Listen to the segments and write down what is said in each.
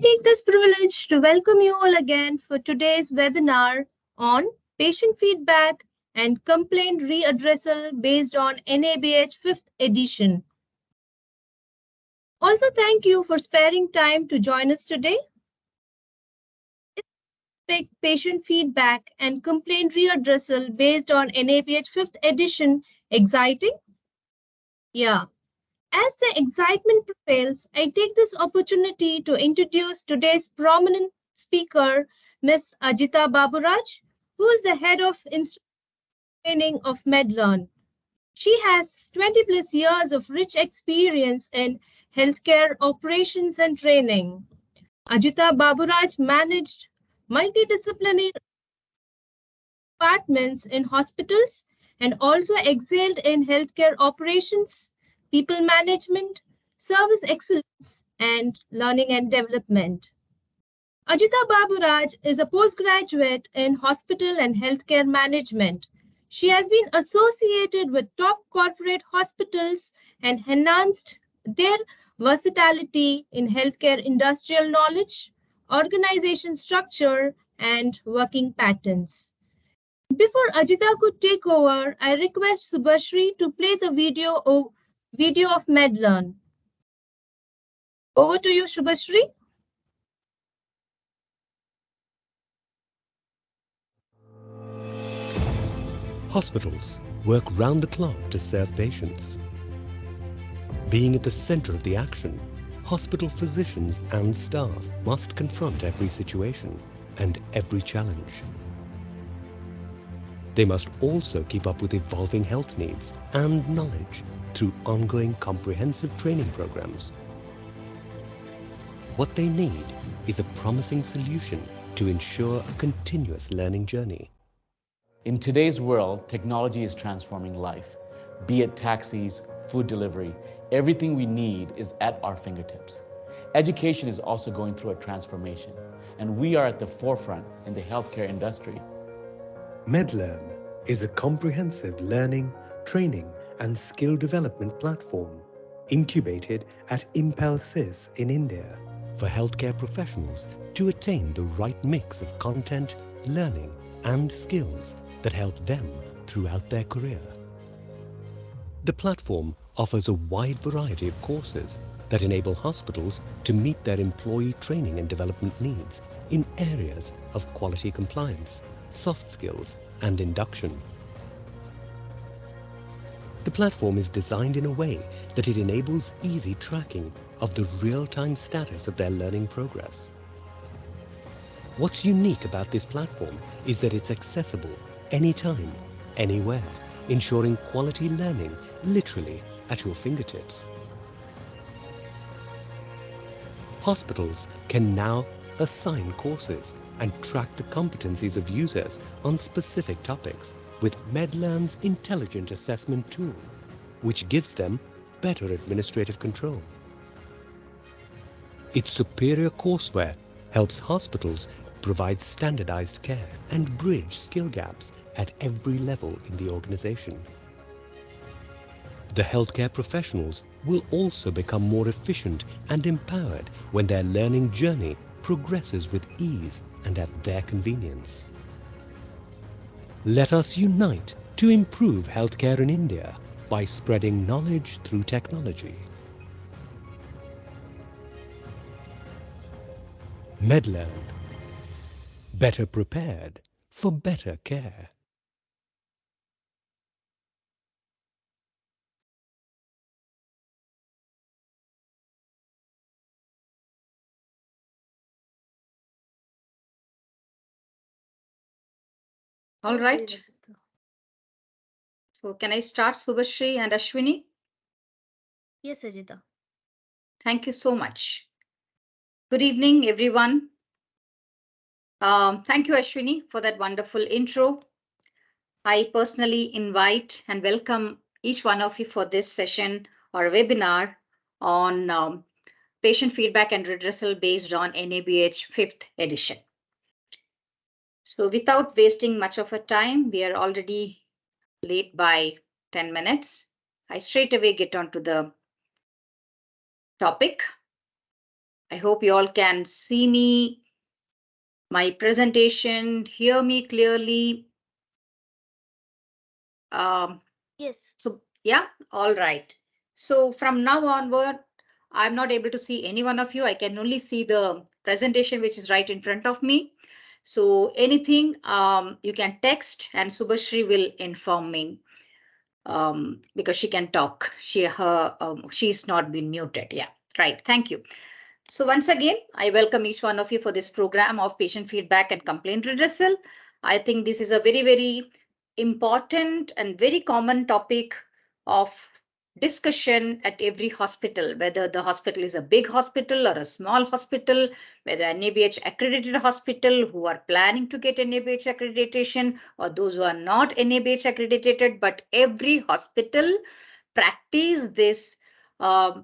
take this privilege to welcome you all again for today's webinar on patient feedback and complaint readdressal based on NABH 5th edition. Also, thank you for sparing time to join us today. Patient feedback and complaint readdressal based on NABH 5th edition exciting? Yeah. As the excitement prevails, I take this opportunity to introduce today's prominent speaker, Ms. Ajita Baburaj, who is the head of training of Medlearn. She has 20 plus years of rich experience in healthcare operations and training. Ajita Baburaj managed multidisciplinary departments in hospitals and also excelled in healthcare operations, people management, service excellence, and learning and development. Ajita Baburaj is a postgraduate in hospital and healthcare management. She has been associated with top corporate hospitals and enhanced their versatility in healthcare industrial knowledge, organization structure, and working patterns. Before Ajita could take over, I request Subhashri to play the video of Medlearn. Over to you, Subhashri. Hospitals work round the clock to serve patients. Being at the center of the action, hospital physicians and staff must confront every situation and every challenge. They must also keep up with evolving health needs and knowledge through ongoing comprehensive training programs. What they need is a promising solution to ensure a continuous learning journey. In today's world, technology is transforming life. Be it taxis, food delivery, everything we need is at our fingertips. Education is also going through a transformation, and we are at the forefront in the healthcare industry. Medlearn is a comprehensive learning, training, and skill development platform incubated at Impulse in India for healthcare professionals to attain the right mix of content, learning, and skills that help them throughout their career. The platform offers a wide variety of courses that enable hospitals to meet their employee training and development needs in areas of quality compliance, soft skills, and induction. The platform is designed in a way that it enables easy tracking of the real-time status of their learning progress. What's unique about this platform is that it's accessible anytime, anywhere, ensuring quality learning literally at your fingertips. Hospitals can now assign courses and track the competencies of users on specific topics with Medlearn's intelligent assessment tool, which gives them better administrative control. Its superior courseware helps hospitals provide standardized care and bridge skill gaps at every level in the organization. The healthcare professionals will also become more efficient and empowered when their learning journey progresses with ease and at their convenience. Let us unite to improve healthcare in India by spreading knowledge through technology. Medlearn. Better prepared for better care. All right. So can I start, Subhashri and Ashwini? Yes, Ajita. Thank you so much. Good evening, everyone. Thank you, Ashwini, for that wonderful intro. I personally invite and welcome each one of you for this session or webinar on patient feedback and redressal based on NABH 5th edition. So without wasting much of our time, we are already late by 10 minutes. I straight away get on to the topic. I hope you all can see me, my presentation, hear me clearly. Um, Yes. so yeah, all right. So from now onward, I'm not able to see any one of you. I can only see the presentation which is right in front of me. So anything you can text and Subhashri will inform me because she can talk. She's not been muted. Yeah, right. Thank you. So once again, I welcome each one of you for this program of patient feedback and complaint redressal. I think this is a very, very important and very common topic of discussion at every hospital, whether the hospital is a big hospital or a small hospital, whether NABH accredited hospital who are planning to get NABH accreditation or those who are not NABH accredited, but every hospital practice this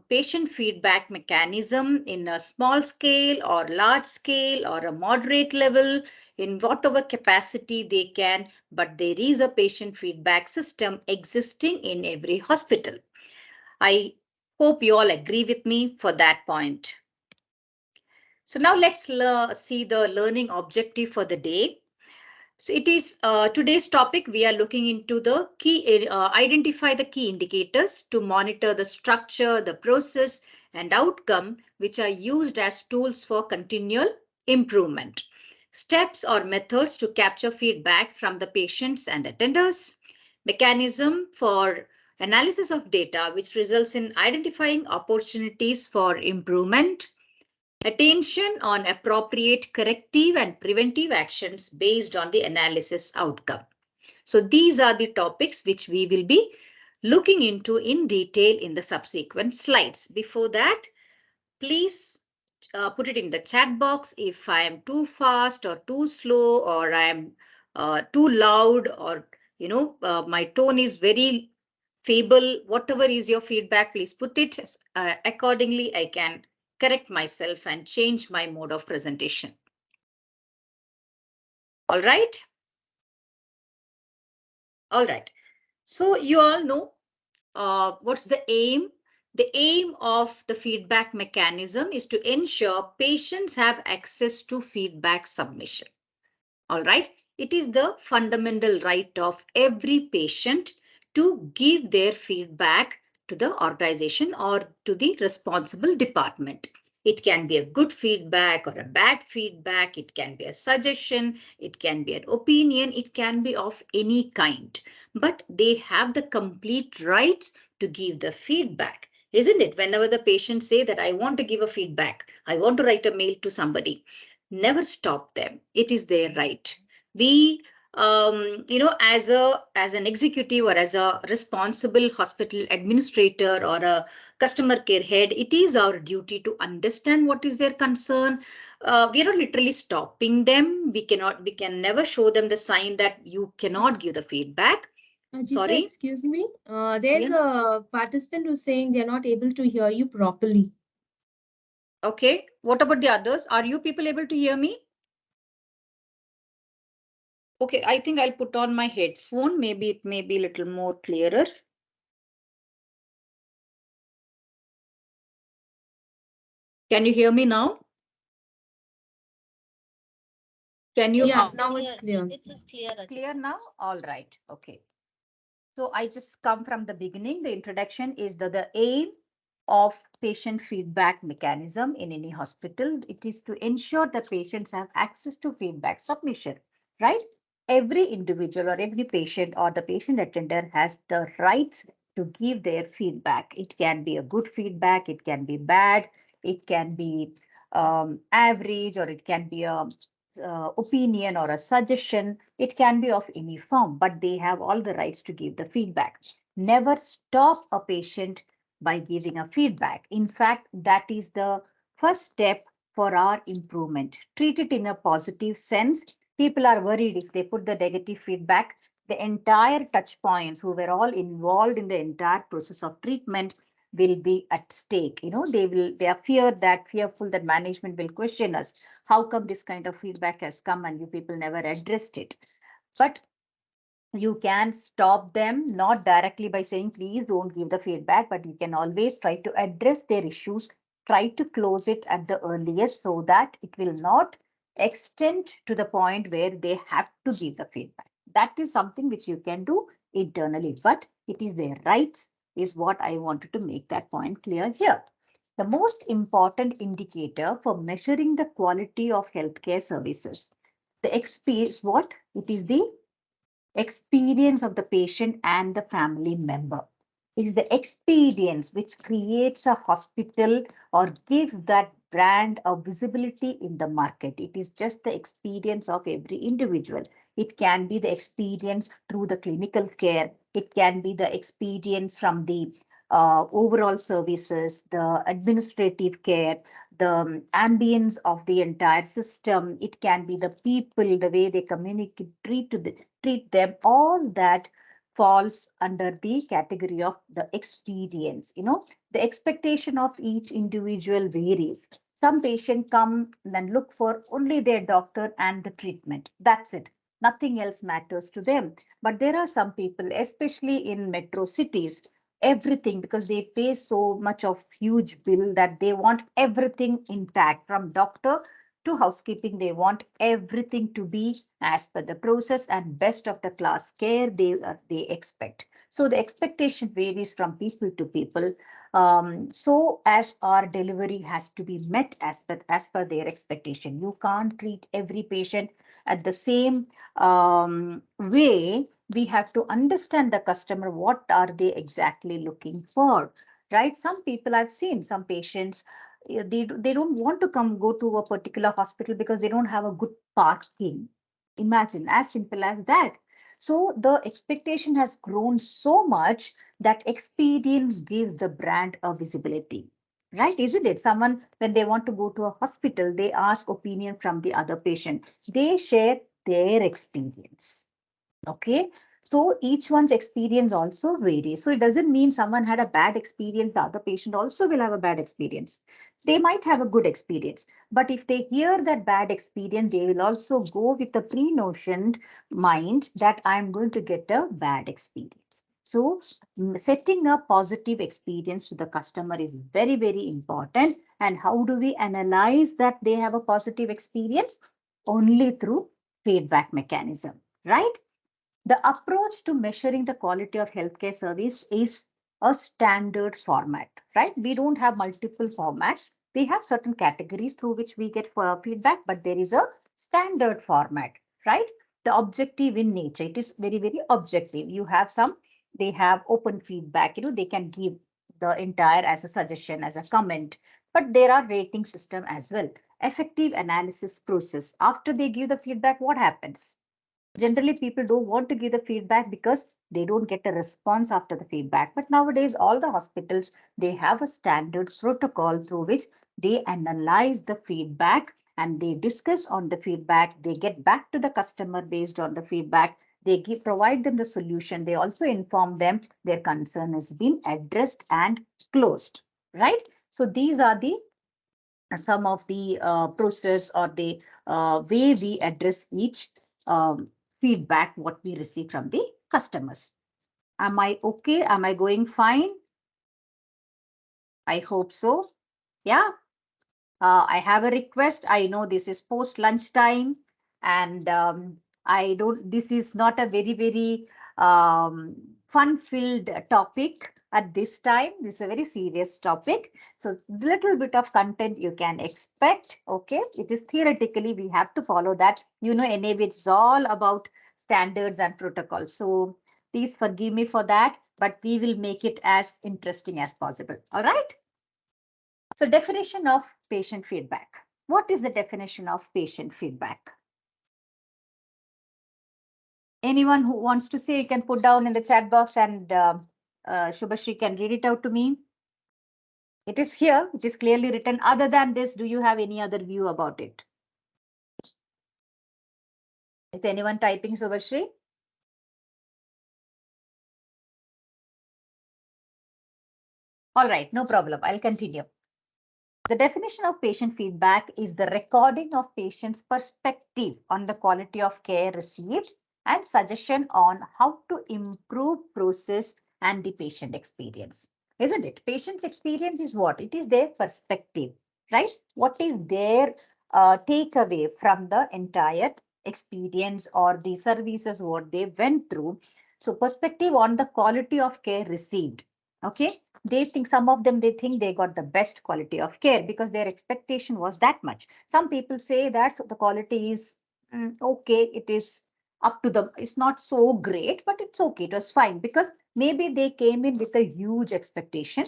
patient feedback mechanism in a small scale or large scale or a moderate level in whatever capacity they can, but there is a patient feedback system existing in every hospital. I hope you all agree with me for that point. So now let's see the learning objective for the day. So it is today's topic. We are looking into the key, identify the key indicators to monitor the structure, the process, and outcome which are used as tools for continual improvement. Steps or methods to capture feedback from the patients and attenders. Mechanism for analysis of data which results in identifying opportunities for improvement. Attention on appropriate corrective and preventive actions based on the analysis outcome. So these are the topics which we will be looking into in detail in the subsequent slides. Before that, please put it in the chat box if I am too fast or too slow or I am too loud or my tone is very feeble. Whatever is your feedback, please put it accordingly. I can correct myself and change my mode of presentation. All right. All right. So you all know what's the aim? The aim of the feedback mechanism is to ensure patients have access to feedback submission. All right. It is the fundamental right of every patient to give their feedback to the organization or to the responsible department. It can be a good feedback or a bad feedback. It can be a suggestion. It can be an opinion. It can be of any kind. But they have the complete rights to give the feedback. Isn't it? Whenever the patients say that I want to give a feedback, I want to write a mail to somebody, never stop them. It is their right. We as an executive or as a responsible hospital administrator or a customer care head, it is our duty to understand what is their concern. We are not literally stopping them. We can never show them the sign that you cannot give the feedback. Ajita, Sorry. excuse me. There's Yeah. a participant who's saying they're not able to hear you properly. Okay, what about the others? Are you people able to hear me? Okay, I think I'll put on my headphone. Maybe it may be a little more clearer. Can you hear me now? Can you? Yeah, It is now it's clear. clear. It is clear, It's Ajit. clear now? All right. Okay. So I just come from the beginning. The introduction is the aim of patient feedback mechanism in any hospital. It is to ensure that patients have access to feedback submission, right? Every individual or every patient or the patient attender has the rights to give their feedback. It can be a good feedback, it can be bad, it can be average, or it can be a opinion or a suggestion. It can be of any form, but they have all the rights to give the feedback. Never stop a patient by giving a feedback. In fact, that is the first step for our improvement. Treat it in a positive sense. People are worried if they put the negative feedback, the entire touch points who were all involved in the entire process of treatment will be at stake. They are fearful that management will question us. How come this kind of feedback has come and you people never addressed it? But you can stop them not directly by saying please don't give the feedback, but you can always try to address their issues try to close it at the earliest so that it will not extend to the point where they have to give the feedback. That is something which you can do internally, but it is their rights, is what I wanted to make that point clear here. The most important indicator for measuring the quality of healthcare services, the XP is what? It is the experience of the patient and the family member. It is the experience which creates a hospital or gives that brand a visibility in the market. It is just the experience of every individual. It can be the experience through the clinical care. It can be the experience from the overall services, the administrative care, the ambience of the entire system. It can be the people, the way they communicate, treat them. All that falls under the category of the experience. The expectation of each individual varies. Some patient come and look for only their doctor and the treatment. That's it. Nothing else matters to them. But there are some people, especially in metro cities, everything, because they pay so much of huge bill that they want everything intact, from doctor to housekeeping. They want everything to be as per the process and best of the class care they expect. So the expectation varies from people to people. So as our delivery has to be met as per their expectation. You can't treat every patient at the same way. We have to understand the customer, what are they exactly looking for, right? Some people, I've seen some patients, they don't want to go to a particular hospital because they don't have a good parking. Imagine, as simple as that. So the expectation has grown so much that experience gives the brand a visibility, right? Isn't it? Someone, when they want to go to a hospital, they ask opinion from the other patient. They share their experience. Okay, so each one's experience also varies. So it doesn't mean someone had a bad experience, the other patient also will have a bad experience. They might have a good experience, but if they hear that bad experience, they will also go with a pre-notioned mind that I'm going to get a bad experience. So setting a positive experience to the customer is very, very important. And how do we analyze that they have a positive experience? Only through feedback mechanism, right? The approach to measuring the quality of healthcare service is a standard format, right? We don't have multiple formats. We have certain categories through which we get feedback, but there is a standard format, right? The objective in nature, it is very, very objective. You have some, they have open feedback, they can give the entire as a suggestion, as a comment, but there are rating system as well. Effective analysis process. After they give the feedback, what happens? Generally, people don't want to give the feedback because they don't get a response after the feedback. But nowadays, all the hospitals, they have a standard protocol through which they analyze the feedback and they discuss on the feedback. They get back to the customer based on the feedback. They provide them the solution. They also inform them their concern has been addressed and closed, right? So these are the some of the process or the way we address each feedback what we receive from the customers. Am I okay? Am I going fine? I hope so. Yeah. I have a request. I know this is post lunchtime, and I don't. This is not a very, very fun-filled topic at this time. This is a very serious topic. So, little bit of content you can expect. Okay, it is theoretically we have to follow that. NABH is all about standards and protocols. So, please forgive me for that, but we will make it as interesting as possible. All right. So definition of patient feedback. What is the definition of patient feedback? Anyone who wants to say, you can put down in the chat box and Shubhashri can read it out to me. It is here. It is clearly written. Other than this, do you have any other view about it? Is anyone typing, Shubhashri? All right, no problem. I'll continue. The definition of patient feedback is the recording of patient's perspective on the quality of care received and suggestion on how to improve process and the patient experience. isn't it? Patient's experience is what? It is their perspective, right? What is their takeaway from the entire experience or the services what they went through. So perspective on the quality of care received. Okay. They think some of them, they think they got the best quality of care because their expectation was that much. Some people say that the quality is okay. It is up to the, it's not so great, but it's okay. It was fine because maybe they came in with a huge expectation.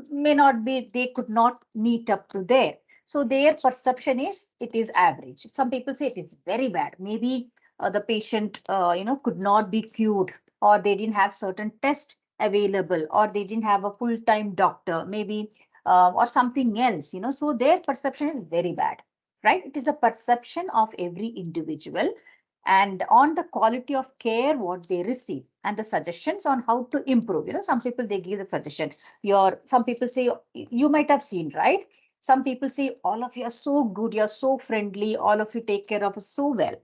May not be, they could not meet up to there. So their perception is it is average. Some people say it is very bad. Maybe the patient, could not be cured, or they didn't have certain test available, or they didn't have a full-time doctor, maybe, or something else. So their perception is very bad, right? It is the perception of every individual and on the quality of care what they receive and the suggestions on how to improve. Some people they give the suggestion. Some people say, you might have seen, right? Some people say, all of you are so good, you're so friendly, all of you take care of us so well.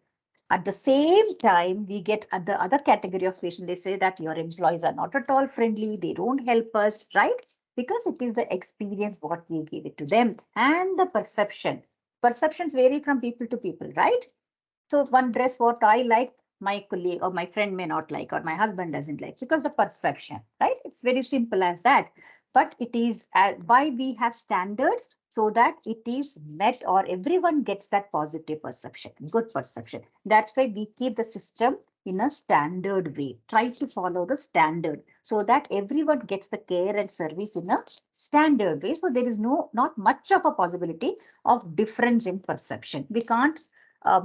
At the same time, we get at the other category of patient, they say that your employees are not at all friendly, they don't help us, right? Because it is the experience what we give it to them and the perception. Perceptions vary from people to people, right? So one dress what I like, my colleague or my friend may not like, or my husband doesn't like, because the perception, right? It's very simple as that. But it is why we have standards so that it is met or everyone gets that positive perception, good perception. That's why we keep the system in a standard way. Try to follow the standard so that everyone gets the care and service in a standard way. So there is not much of a possibility of difference in perception. We can't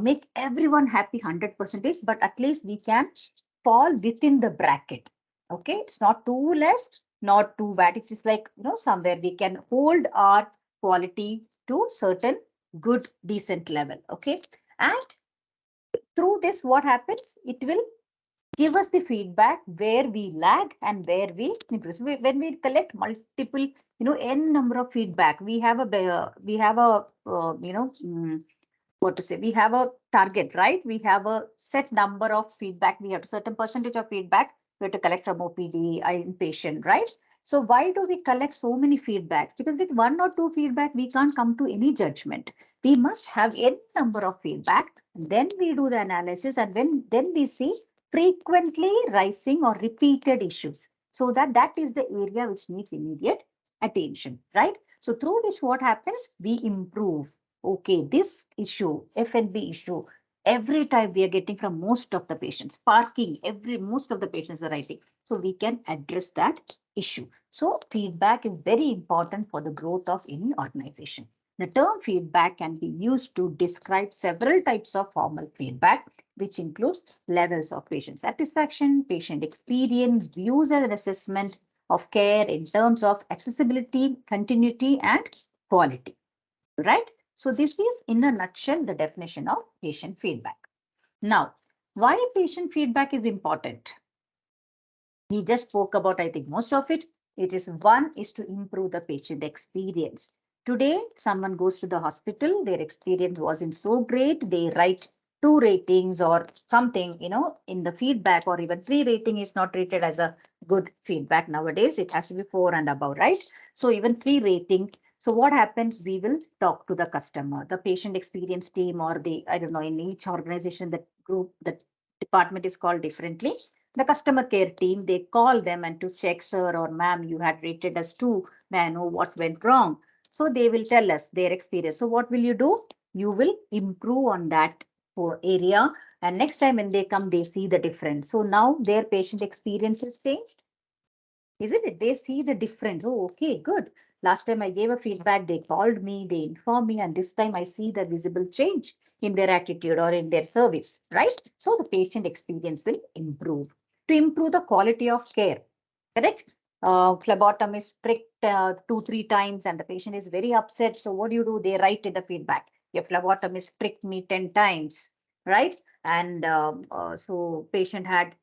make everyone happy 100%, but at least we can fall within the bracket. Okay, it's not too less, not too bad. It is like, somewhere we can hold our quality to certain good, decent level. Okay, and through this, what happens? It will give us the feedback where we lag and where we improve. So when we collect multiple, n number of feedback, we have what to say, we have a target, right? We have a set number of feedback. We have a certain percentage of feedback we have to collect from OPD, inpatient, right? So why do we collect so many feedbacks? Because with one or two feedback, we can't come to any judgment. We must have n number of feedback. Then we do the analysis, and then we see frequently rising or repeated issues. So that is the area which needs immediate attention, right? So through this, what happens? We improve. Okay, this issue, FNB issue, every time we are getting from most of the patients, parking, most of the patients are writing. So we can address that issue. So feedback is very important for the growth of any organization. The term feedback can be used to describe several types of formal feedback, which includes levels of patient satisfaction, patient experience, views and assessment of care in terms of accessibility, continuity, and quality, right? So this is in a nutshell the definition of patient feedback. Now, why patient feedback is important? We just spoke about, I think, most of it. It is one is to improve the patient experience. Today, someone goes to the hospital, their experience wasn't so great. They write 2 ratings or something, in the feedback, or even 3 rating is not rated as a good feedback nowadays. It has to be 4 and above, right? So even 3 rating. So what happens? We will talk to the customer, the patient experience team, or I don't know, in each organization, the group, the department is called differently. The customer care team, they call them and to check, sir or ma'am, you had rated us 2. May I know what went wrong? So they will tell us their experience. So what will you do? You will improve on that area. And next time when they come, they see the difference. So now their patient experience has changed, isn't it? They see the difference. Oh, okay, good. Last time I gave a feedback, they called me, they informed me, and this time I see the visible change in their attitude or in their service, right? So the patient experience will improve. To improve the quality of care, correct? Phlebotomist pricked 2, 3 times and the patient is very upset. So what do? They write in the feedback. Your phlebotomist pricked me 10 times, right? And so patient had,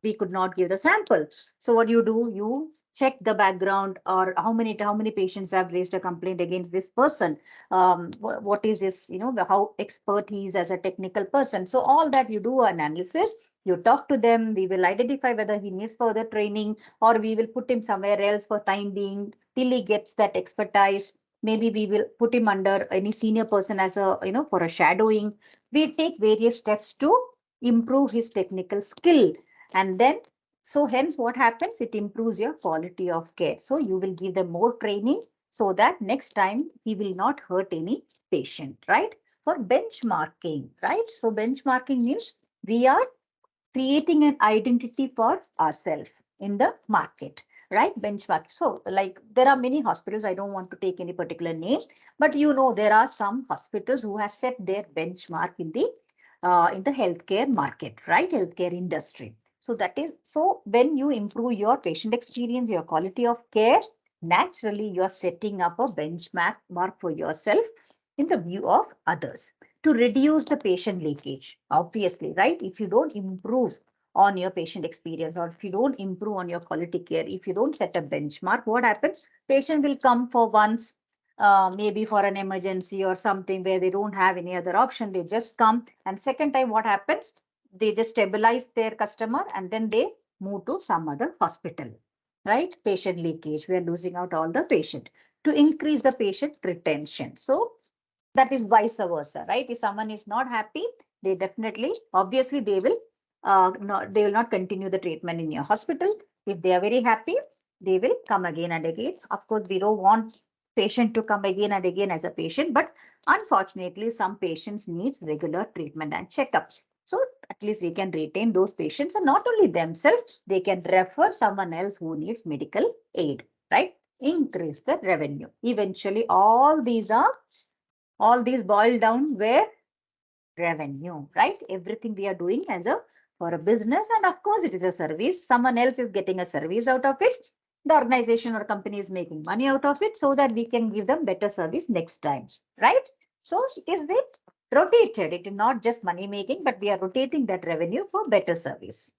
we could not give the sample. So what do? You check the background or how many patients have raised a complaint against this person. What is this, how expert he is as a technical person. So all that you do analysis You talk to them, we will identify whether he needs further training, or we will put him somewhere else for time being till he gets that expertise. Maybe we will put him under any senior person as a, for a shadowing. We take various steps to improve his technical skill. And then, so hence what happens? It improves your quality of care. So you will give them more training so that next time he will not hurt any patient, right? For benchmarking, right? So benchmarking means we are creating an identity for ourselves in the market, right? Benchmark. So like there are many hospitals, I don't want to take any particular name, but there are some hospitals who have set their benchmark in the healthcare market, right? Healthcare industry. So that is, so when you improve your patient experience, your quality of care, naturally you're setting up a benchmark mark for yourself in the view of others to reduce the patient leakage. Obviously, right? If you don't improve on your patient experience, or if you don't improve on your quality care, if you don't set a benchmark, what happens? Patient will come for once, maybe for an emergency or something where they don't have any other option. They just come. And second time, what happens? They just stabilize their customer and then they move to some other hospital, right? Patient leakage. We are losing out all the patient to increase the patient retention. So that is vice versa, right? If someone is not happy, they definitely, obviously, they will not continue the treatment in your hospital. If they are very happy, they will come again and again. Of course, we don't want patient to come again and again as a patient, but unfortunately, some patients needs regular treatment and checkups. So at least we can retain those patients, and not only themselves, they can refer someone else who needs medical aid, right? Increase the revenue. Eventually, all these boil down where revenue, right? Everything we are doing as a for a business, and of course it is a service. Someone else is getting a service out of it. The organization or company is making money out of it so that we can give them better service next time, right? So it is bit rotated. It is not just money making, but we are rotating that revenue for better service.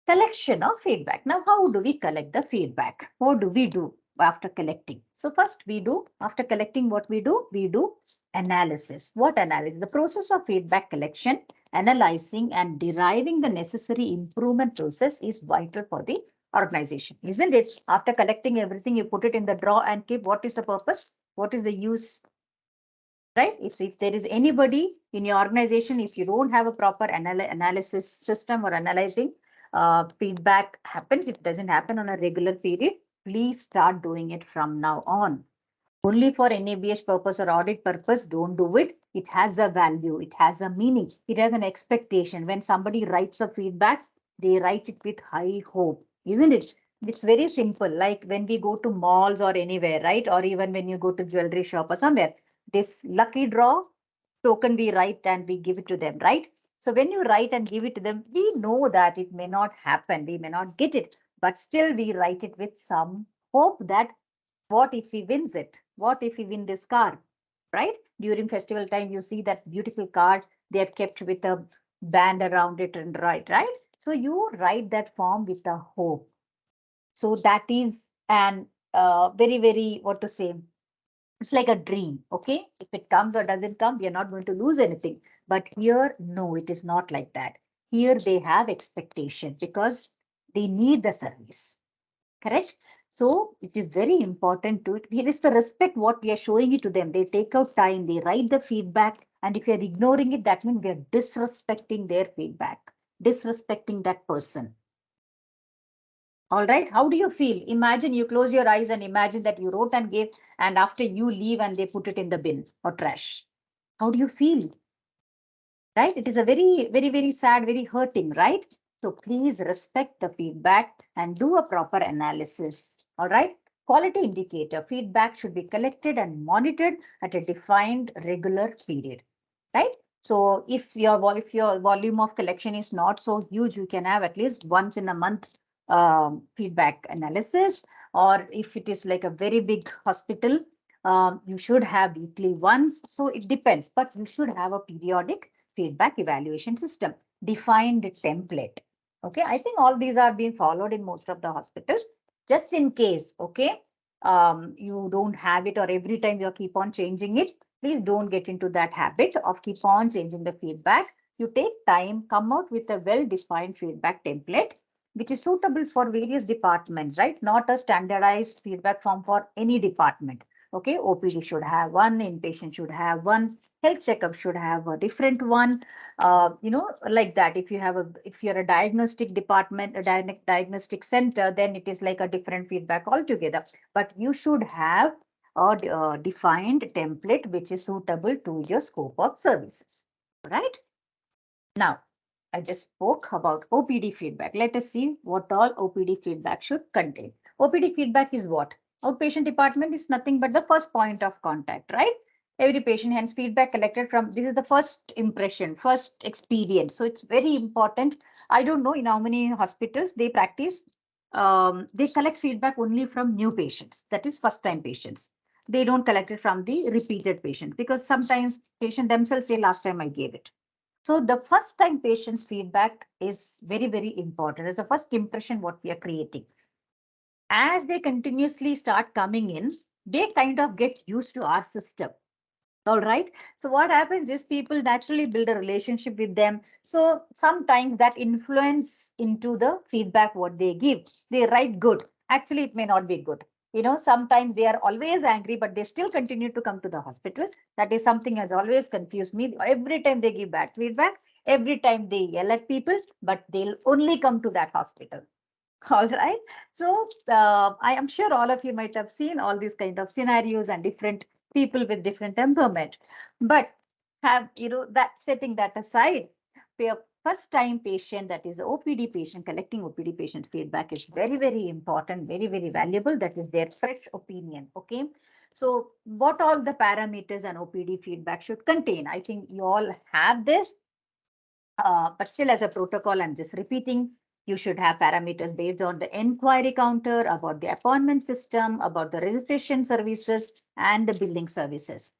Collection of feedback. Now, how do we collect the feedback? What do we do after collecting? So first after collecting, what we do analysis. What analysis? The process of feedback collection, analyzing and deriving the necessary improvement process is vital for the organization, isn't it? After collecting everything, you put it in the drawer and keep. What is the purpose? What is the use? Right? If there is anybody in your organization, if you don't have a proper analysis system or analyzing feedback happens, it doesn't happen on a regular period, please start doing it from now on. Only for NABH purpose or audit purpose, don't do it. It has a value, it has a meaning, it has an expectation. When somebody writes a feedback, they write it with high hope, isn't it? It's very simple, like when we go to malls or anywhere, right? Or even when you go to jewelry shop or somewhere, this lucky draw token we write and we give it to them, right? So when you write and give it to them, we know that it may not happen, we may not get it, but still we write it with some hope that what if he wins it? What if he win this car? Right? During festival time, you see that beautiful card they have kept with a band around it and right? So you write that form with a hope. So that is an very, very, what to say, it's like a dream, okay? If it comes or doesn't come, we are not going to lose anything. But here, no, it is not like that. Here they have expectation because they need the service, correct? So it is very important to, it is the respect what we are showing it to them. They take out time, they write the feedback. And if you're ignoring it, that means we are disrespecting their feedback, disrespecting that person. All right. How do you feel? Imagine you close your eyes and imagine that you wrote and gave, and after you leave and they put it in the bin or trash. How do you feel? Right? It is a very, very, very sad, very hurting, right? So please respect the feedback and do a proper analysis. All right. Quality indicator feedback should be collected and monitored at a defined regular period. Right. So if your volume of collection is not so huge, you can have at least once in a month feedback analysis. Or if it is like a very big hospital, you should have weekly ones. So it depends, but you should have a periodic feedback evaluation system, defined template. Okay, I think all these are being followed in most of the hospitals. Just in case, okay, you don't have it or every time you keep on changing it, please don't get into that habit of keep on changing the feedback. You take time, come out with a well-defined feedback template, which is suitable for various departments, right? Not a standardized feedback form for any department. Okay, OPD should have one, inpatient should have one, health checkup should have a different one. Like that. If you're a diagnostic department, a diagnostic center, then it is like a different feedback altogether. But you should have a defined template which is suitable to your scope of services. Right? Now, I just spoke about OPD feedback. Let us see what all OPD feedback should contain. OPD feedback is what? Outpatient department is nothing but the first point of contact, right? Every patient hence feedback collected from this is the first impression, first experience. So it's very important. I don't know in how many hospitals they practice. They collect feedback only from new patients, that is first time patients. They don't collect it from the repeated patient because sometimes patient themselves say last time I gave it. So the first time patient's feedback is very, very important. It's the first impression what we are creating. As they continuously start coming in, they kind of get used to our system. All right. So what happens is people naturally build a relationship with them. So sometimes that influence into the feedback what they give. They write good. Actually, it may not be good. Sometimes they are always angry, but they still continue to come to the hospital. That is something has always confused me. Every time they give bad feedback, every time they yell at people, but they'll only come to that hospital. All right. So I am sure all of you might have seen all these kind of scenarios and different people with different temperament. But that setting that aside, a first time patient, that is OPD patient, collecting OPD patient feedback is very, very important, very, very valuable. That is their fresh opinion. Okay. So what all the parameters and OPD feedback should contain? I think you all have this. But still, as a protocol, I'm just repeating, you should have parameters based on the inquiry counter, about the appointment system, about the registration services, and the billing services.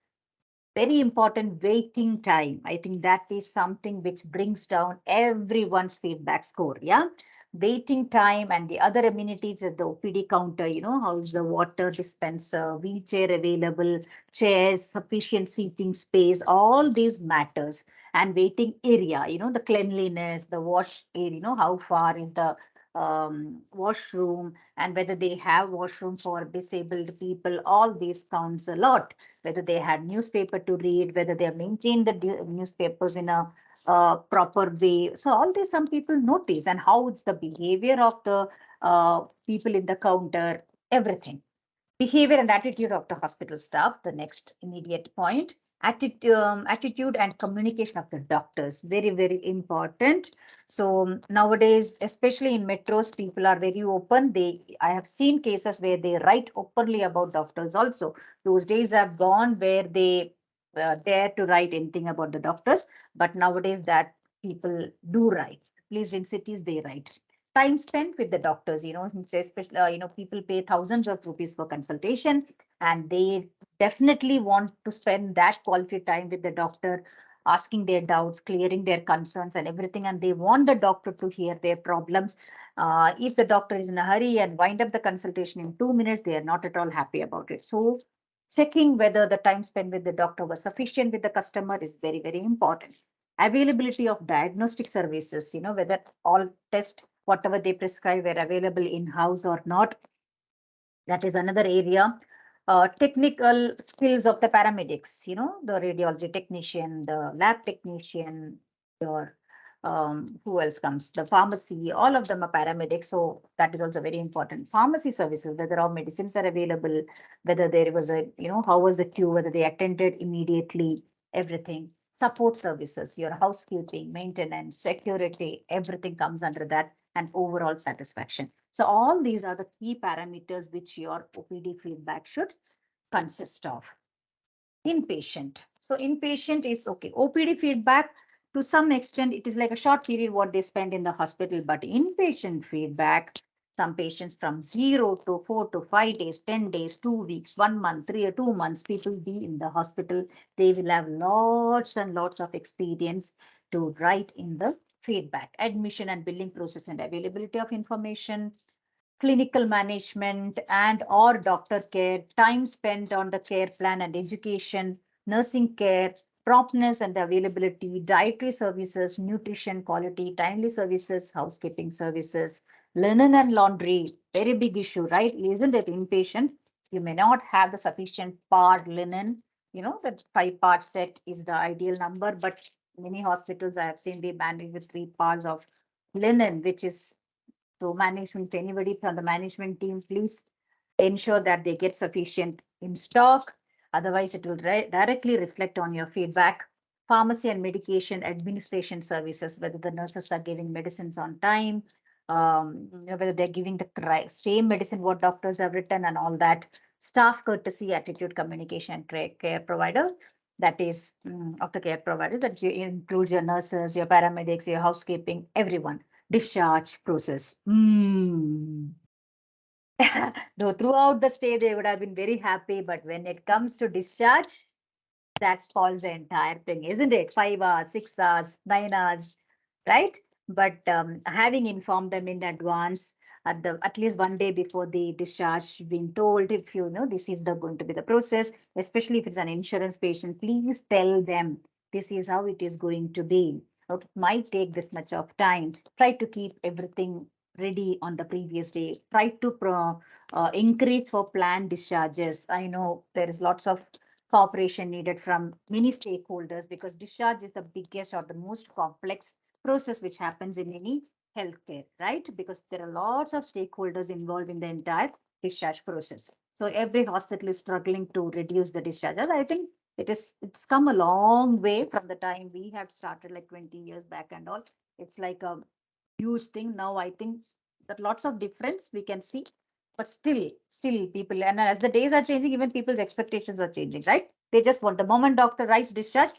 Very important, waiting time. I think that is something which brings down everyone's feedback score. Yeah. Waiting time and the other amenities at the OPD counter, how's the water dispenser, wheelchair available, chairs, sufficient seating space, all these matters. And waiting area, the cleanliness, the wash area, how far is the washroom, and whether they have washroom for disabled people, all these counts a lot. Whether they had newspaper to read, whether they have maintained the newspapers in a proper way. So all this some people notice, and how it's the behavior of the people in the counter, everything. Behavior and attitude of the hospital staff, the next immediate point. Attitude and communication of the doctors, very, very important. So nowadays, especially in metros, people are very open. I have seen cases where they write openly about doctors also. Those days have gone where they dare to write anything about the doctors, but nowadays that people do write. At least in cities, they write. Time spent with the doctors, especially, people pay thousands of rupees for consultation, and they definitely want to spend that quality time with the doctor, asking their doubts, clearing their concerns and everything. And they want the doctor to hear their problems. If the doctor is in a hurry and wind up the consultation in 2 minutes, they are not at all happy about it. So checking whether the time spent with the doctor was sufficient with the customer is very, very important. Availability of diagnostic services, whether all tests, whatever they prescribe, were available in-house or not. That is another area. Technical skills of the paramedics, the radiology technician, the lab technician, your who else comes? The pharmacy, all of them are paramedics. So that is also very important. Pharmacy services, whether all medicines are available, whether there was how was the queue, whether they attended immediately, everything. Support services, your housekeeping, maintenance, security, everything comes under that, and overall satisfaction. So all these are the key parameters which your OPD feedback should consist of. Inpatient. So inpatient is okay. OPD feedback, to some extent, it is like a short period what they spend in the hospital, but inpatient feedback, some patients from 0 to 4 to 5 days, 10 days, 2 weeks, 1 month, 3 or 2 months, people be in the hospital. They will have lots and lots of experience to write in the feedback. Admission and billing process and availability of information, clinical management and or doctor care, time spent on the care plan and education, nursing care, promptness and the availability, dietary services, nutrition, quality, timely services, housekeeping services, linen and laundry, very big issue, right? Isn't it? Inpatient, you may not have the sufficient part linen. That 5-part set is the ideal number, but many hospitals I have seen they manage with 3 parts of linen, which is so management, anybody from the management team, please ensure that they get sufficient in stock. Otherwise, it will directly reflect on your feedback. Pharmacy and medication administration services, whether the nurses are giving medicines on time, whether they're giving the same medicine what doctors have written and all that. Staff courtesy, attitude, communication, and care provider. That is of the care provider. That includes your nurses, your paramedics, your housekeeping, everyone. Discharge process. Though throughout the stay, they would have been very happy, but when it comes to discharge, that spoils the entire thing, isn't it? 5 hours, 6 hours, 9 hours, right? But having informed them in advance, at least one day before the discharge, being told if this is going to be the process, especially if it's an insurance patient, please tell them this is how it is going to be. Okay, it might take this much of time. Try to keep everything ready on the previous day. Try to increase for planned discharges. I know there is lots of cooperation needed from many stakeholders because discharge is the biggest or the most complex process which happens in any healthcare, right? Because there are lots of stakeholders involved in the entire discharge process. So every hospital is struggling to reduce the discharge. And I think it's come a long way from the time we had started like 20 years back and all. It's like a huge thing now. I think that lots of difference we can see, but still people, and as the days are changing, even people's expectations are changing, right? They just want the moment doctor writes discharge,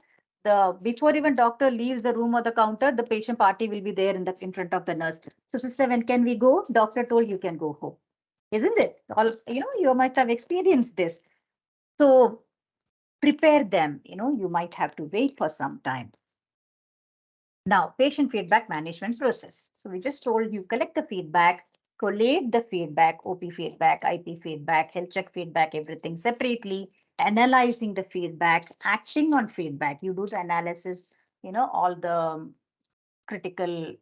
the before even doctor leaves the room or the counter, the patient party will be there in front of the nurse. So sister, when can we go? Doctor told you can go home, isn't it? All you might have experienced this. So prepare them. You might have to wait for some time. Now, patient feedback management process. So we just told you collect the feedback, collate the feedback, OP feedback, IP feedback, health check feedback, everything separately, analyzing the feedback, acting on feedback. You do the analysis, all the critical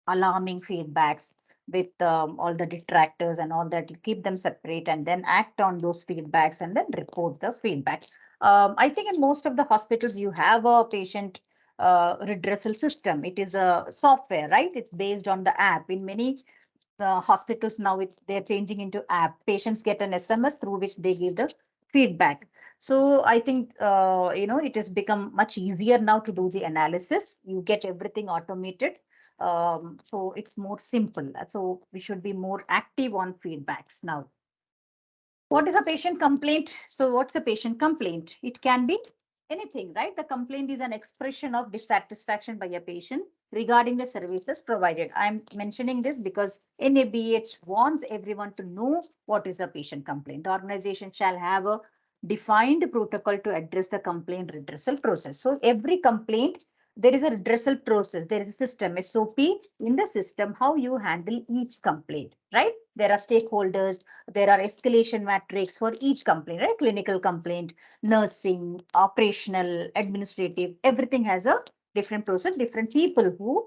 alarming feedbacks with all the detractors and all that. You keep them separate and then act on those feedbacks and then report the feedback. I think in most of the hospitals, you have a patient redressal system. It is a software, right? It's based on the app. In many hospitals now, they're changing into app. Patients get an SMS through which they give the feedback. So I think it has become much easier now to do the analysis. You get everything automated, so it's more simple. So we should be more active on feedbacks now. What is a patient complaint? So what's a patient complaint? It can be anything, right? The complaint is an expression of dissatisfaction by a patient regarding the services provided. I'm mentioning this because NABH wants everyone to know what is a patient complaint. The organization shall have a defined protocol to address the complaint redressal process. So every complaint, there is a redressal process. There is a system, SOP in the system, how you handle each complaint, right? There are stakeholders, there are escalation metrics for each complaint, right? Clinical complaint, nursing, operational, administrative, everything has a different process, different people who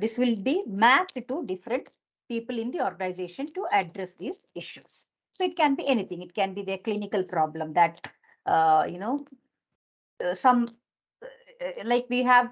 this will be mapped to different people in the organization to address these issues. So it can be anything. It can be their clinical problem that some like we have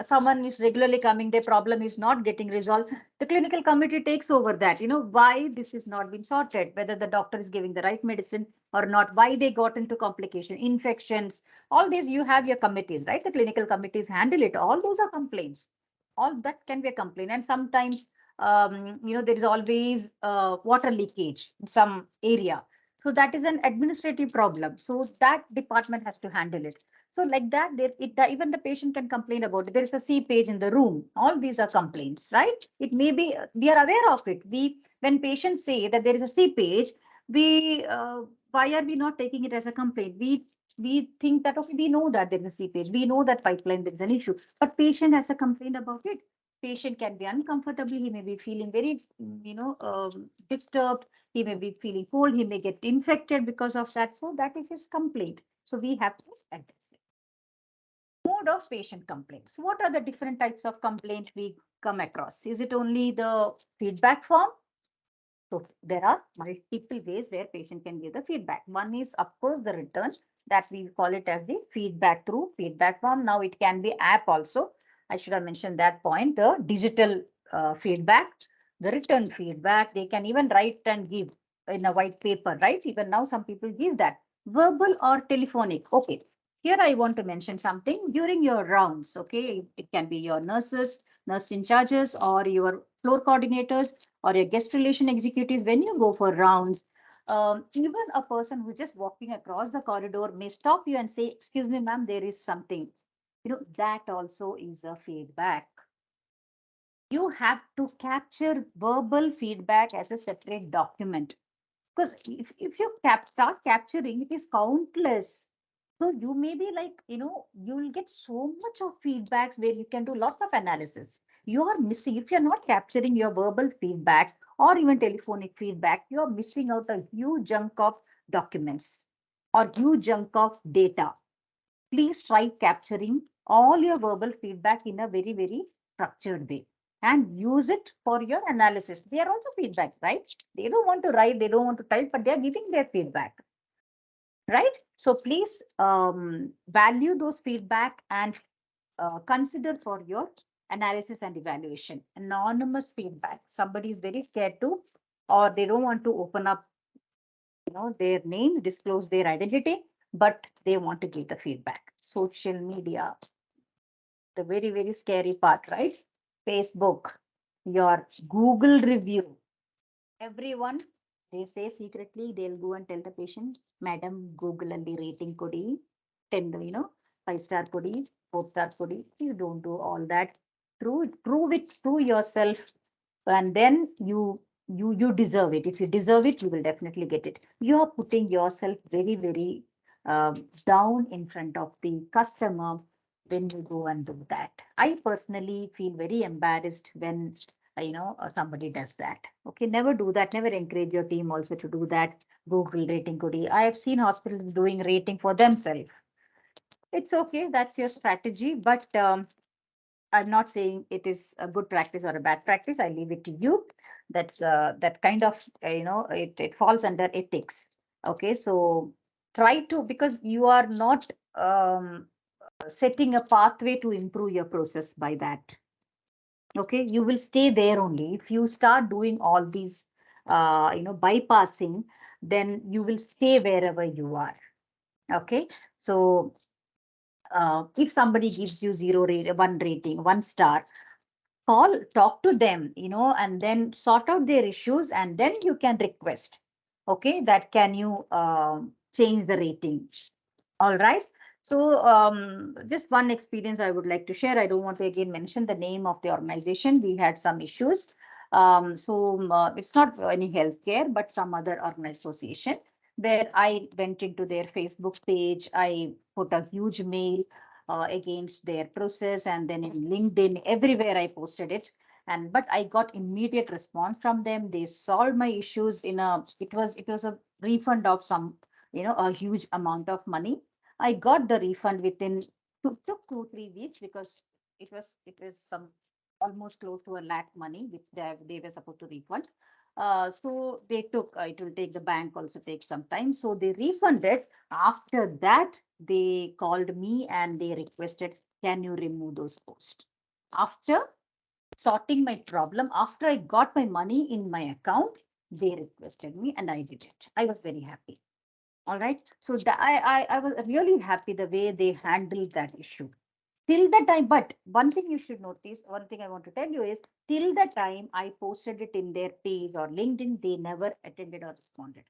someone is regularly coming, their problem is not getting resolved. The clinical committee takes over that, why this is not been sorted, whether the doctor is giving the right medicine or not, why they got into complication, infections, all these you have your committees, right? The clinical committees handle it. All those are complaints. All that can be a complaint. And sometimes, there is always water leakage in some area. So that is an administrative problem. So that department has to handle it. So like that, even the patient can complain about it. There is a seepage in the room. All these are complaints, right? It may be, we are aware of it. When patients say that there is a seepage, why are we not taking it as a complaint? We think that, okay, we know that there is a seepage. We know that pipeline, there is an issue. But patient has a complaint about it. Patient can be uncomfortable. He may be feeling very, disturbed. He may be feeling cold. He may get infected because of that. So that is his complaint. So we have to address it. Mode of patient complaints. What are the different types of complaint we come across? Is it only the feedback form? So there are multiple ways where patient can give the feedback. One is, of course, the return, that we call it as the feedback through feedback form. Now it can be app also. I should have mentioned that point. The digital feedback, the written feedback, they can even write and give in a white paper, right? Even now some people give that. Verbal or telephonic. Okay. Here I want to mention something during your rounds. Okay. It can be your nurses, nurse in charges, or your floor coordinators, or your guest relation executives. When you go for rounds, even a person who's just walking across the corridor may stop you and say, "Excuse me, ma'am, there is something." That also is a feedback. You have to capture verbal feedback as a separate document, because if you start capturing, it is countless. So you may be like, you will get so much of feedbacks where you can do lots of analysis. You are missing, if you're not capturing your verbal feedbacks or even telephonic feedback, you are missing out a huge chunk of documents or huge chunk of data. Please try capturing all your verbal feedback in a very, very structured way and use it for your analysis. They are also feedbacks, right? They don't want to write, they don't want to type, but they are giving their feedback, right? So please value those feedback and consider for your analysis and evaluation. Anonymous feedback. Somebody is very scared to, or they don't want to open up, their names, disclose their identity, but they want to give the feedback. Social media, the very, very scary part, right? Facebook, your Google review. Everyone, they say secretly, they'll go and tell the patient, Madam, Google and the rating kodi, 10, 5-star kodi, 4-star kodi. You don't do all that. Prove it through yourself, and then you deserve it. If you deserve it, you will definitely get it. You are putting yourself very, very down in front of the customer when you go and do that. I personally feel very embarrassed when somebody does that. Okay, never do that. Never encourage your team also to do that. Google rating goodie. I have seen hospitals doing rating for themselves. It's okay, that's your strategy, but I'm not saying it is a good practice or a bad practice. I leave it to you. That kind of, it falls under ethics. Okay, so try to, because you are not setting a pathway to improve your process by that. Okay, you will stay there only. If you start doing all these, bypassing, then you will stay wherever you are. Okay, so if somebody gives you zero rate, one rating, 1 star, talk to them, and then sort out their issues, and then you can request, okay, that can you change the rating. All right. So just one experience I would like to share. I don't want to again mention the name of the organization. We had some issues. It's not any healthcare, but some other organized association, where I went into their Facebook page. I put a huge mail against their process, and then in LinkedIn, everywhere I posted it. But I got immediate response from them. They solved my issues in a, it was a refund of some, a huge amount of money. I got the refund within took 2-3 weeks, because it was some almost close to a lakh money which they were supposed to refund. So they took, it will take, the bank also takes some time. So they refunded. After that, they called me and they requested, can you remove those posts? After sorting my problem, after I got my money in my account, they requested me and I did it. I was very happy. All right. So I was really happy the way they handled that issue. Till the time, but one thing you should notice, one thing I want to tell you is, till the time I posted it in their page or LinkedIn, they never attended or responded.